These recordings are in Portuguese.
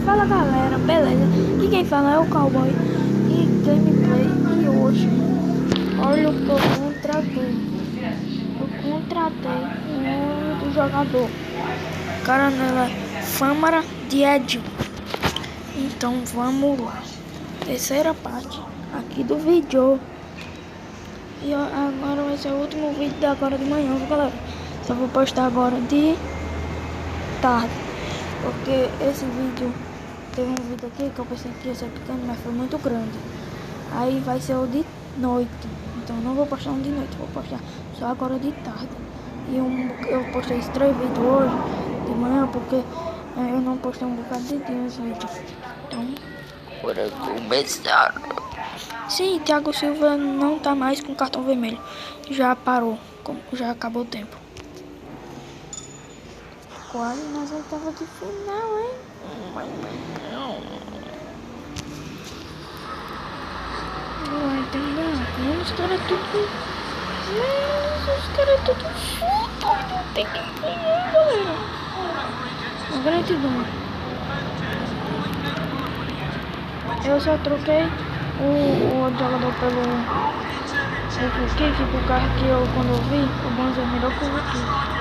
Fala galera, beleza? E quem fala é o Cowboy e gameplay. E hoje, olha o que eu contratei. Eu contratei um outro jogador, Caranela Fâmara de Edil. Então vamos lá. Terceira parte aqui do vídeo. E agora vai ser o último vídeo de agora de manhã, viu, galera? Só vou postar agora de tarde, porque esse vídeo teve um vídeo aqui que eu pensei que ia ser pequeno, mas foi muito grande. Aí vai ser o de noite, então não vou postar um de noite, vou postar só agora de tarde. E eu postei esses 3 vídeos hoje de manhã, porque eu não postei um bocado de dia nos vídeos. Então, bora começar. Sim, Thiago Silva não tá mais com cartão vermelho. Já parou, já acabou o tempo. Quase nas oitavas de final, hein? Não entendeu? Os caras tudo. Os caras tudo chutam. Tem que ganhar, galera. Agora é bom. Eu só troquei o jogador pelo Kik, pro carro que quando eu vi, o Bonzo é melhor que o Kik.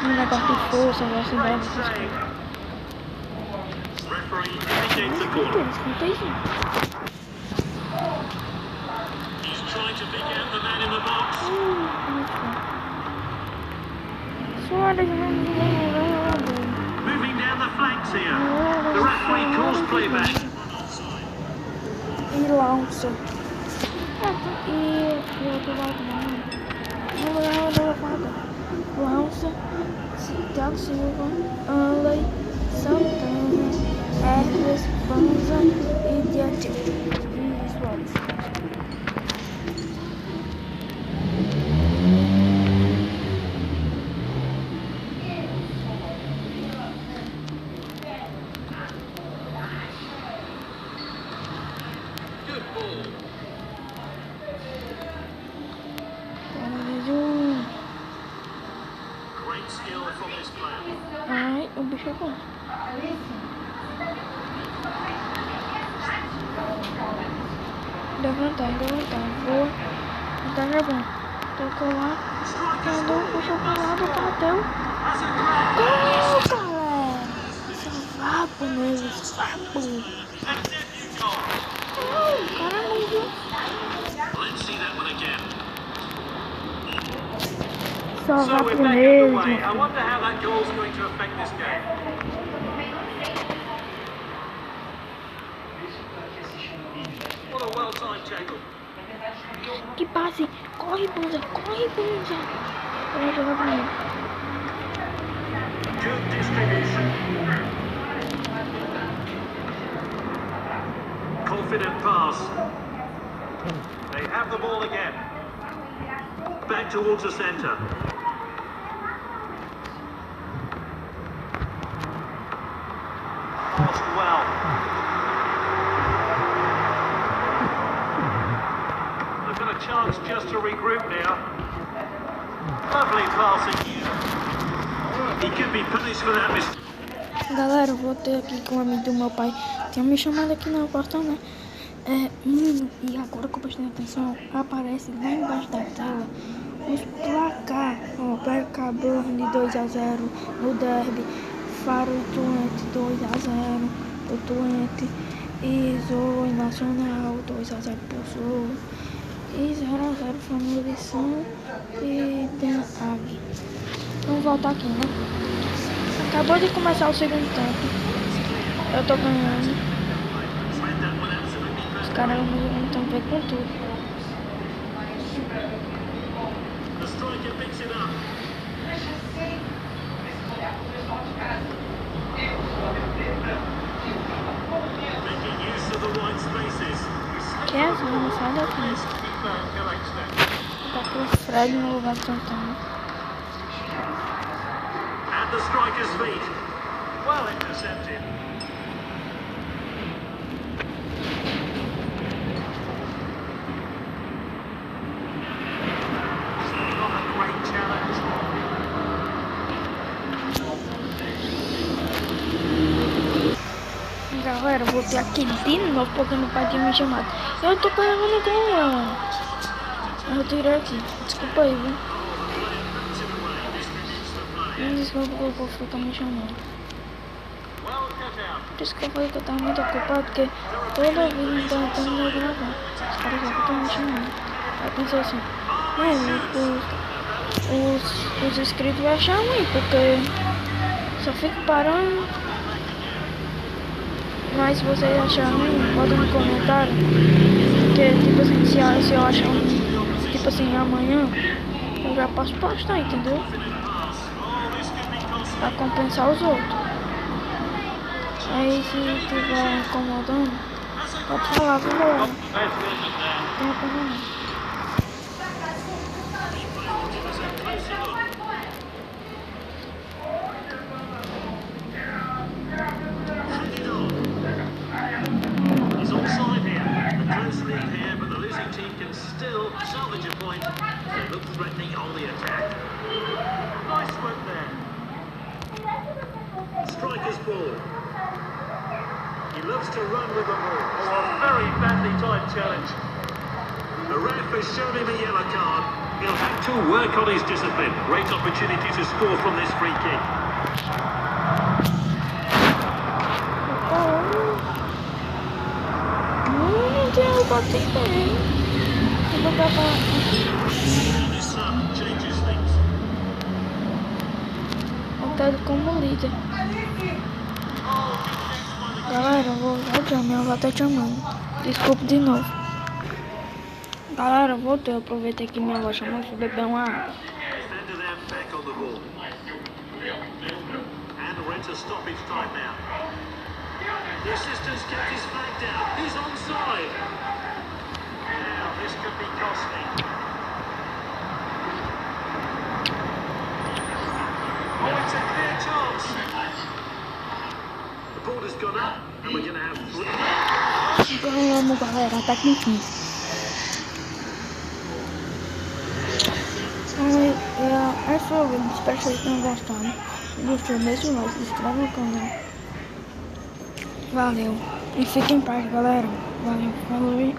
No negócio de força, velocidade, essas coisas. Escuta isso. Suárez Moving down the flanks here. The referee calls playback. E lança. E o outro lado não. Lança. Thiago Silva, Anley, Santana, Hermes, Banza e Diatil. E Suárez. Ai, o bicho é bom. Levantar. Vou tentar já bom. Tocou lá. Mandou, puxou pro lado, bateu. Gol, galera! Sapo mesmo, sapo. Caramba. Só vapo mesmo. I wonder how that goal's going to affect this game. What a well-timed tackle. Que passe! Corre, Banza! Vai jogar pra mim. Good distribution. Confident pass. They have the ball again. Back towards the centre. Passed well. They've got a chance just to regroup now. Lovely passing. He could be punished for that mistake. Galera, eu voltei aqui com o amigo do meu pai. Tinha me chamado aqui no portão, né? E agora que eu prestei atenção, aparece lá embaixo da tela os placar. Ó, PK Burn 2-0 no derby, Faro Twente 2-0 pro Twente, e Zoe Nacional 2-0 pro Zoe, e 0-0 Famulação e Den Ag. Vamos voltar aqui, né? Acabou de começar o segundo tempo. Eu tô ganhando. Os caras não estão vendo com tudo. The striker picks it up. Making use of the wide spaces. Que é zona, sai daqui. Keeper collects them. Tá com o Fred no lugar do Santana. At the striker's feet. Well intercepted. Not a great challenge. Galera, eu voltei aqui de novo porque meu pai tinha me chamado. Eu tô pegando com ela. Eu tirei aqui. Desculpa aí, viu? Desculpa que o povo fica me chamando. Por isso que eu falei que eu tava muito ocupado, porque toda vez não tava tentando gravar. Os caras já ficam me chamando. Aí eu pensei assim, os inscritos vão achar ruim, porque só fico parando. Mas se vocês acharem ruim, bota no comentário. Porque, tipo assim, se eu achar ruim, tipo assim, amanhã, eu já posso postar, entendeu? Pra compensar os outros. Aí se tiver incomodando, pode falar, por favor. Não tem problema não. He's onside here. A close lead here, but the losing team can still salvage a point. They look threatening on the attack. Nice work there. Striker's ball. He loves to run with the ball. Oh, a very badly timed challenge. The ref has shown him a yellow card. He'll have to work on his discipline. Great opportunity to score from this free kick. Não tem botei bem. Eu vou gravar. This changes things. Eu quero como líder. Galera, eu vou já, minha avó tá chamando. Desculpa de novo. Galera, eu voltei. Eu aproveitei que minha avó chamou e fui beber uma água. Defender them back on the ball. And we're into stoppage time now. The assistant's kept his flag down. He's onside. Now, this could be costly. Oh, it's a clear chance. The ball has gone up, and we're going to have three. Ganhamos, galera. Tá com 15. É só o vídeo. Espero que vocês tenham gostado. Se gostou, deixa o like, se inscreve no canal. Valeu. E fiquem em paz, galera. Valeu. Falou.